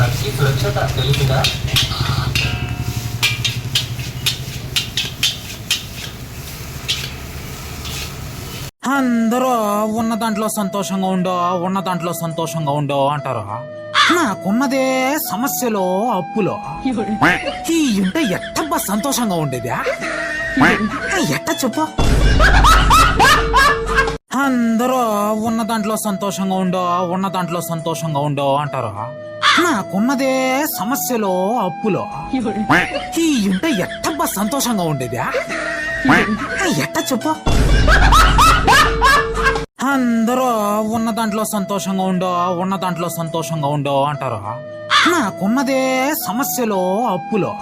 రక్షి సురక్షత తెలిసిందా? అందరూ ఉన్న దాంట్లో సంతోషంగా ఉండో అంటారు. నాకున్నదే సమస్యలో అప్పులో. ఈ ఉంటే ఎట్టబ్బా సంతోషంగా ఉండేది? ఎట్ట చెప్పు. అందరూ ఉన్న దాంట్లో సంతోషంగా ఉండో అంటారు. నాకున్నదే సమస్యలో అప్పులో. ఈ ఉంటే ఎట్టబ్బా సంతోషంగా ఉండేది? ఎట్ట చెప్పు. అందరూ ఉన్న దాంట్లో సంతోషంగా ఉండో అంటారు. నాకున్నదే సమస్యలో అప్పులో.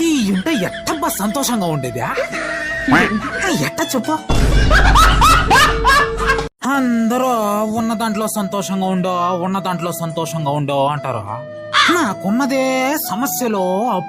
ఈ ఉంటే ఎట్టబ్బా సంతోషంగా ఉండేది? ఎట్ట చెప్పు. అందరూ ఉన్న దాంట్లో సంతోషంగా ఉండో అంటారు. నాకున్నదే సమస్యలో అప్పు.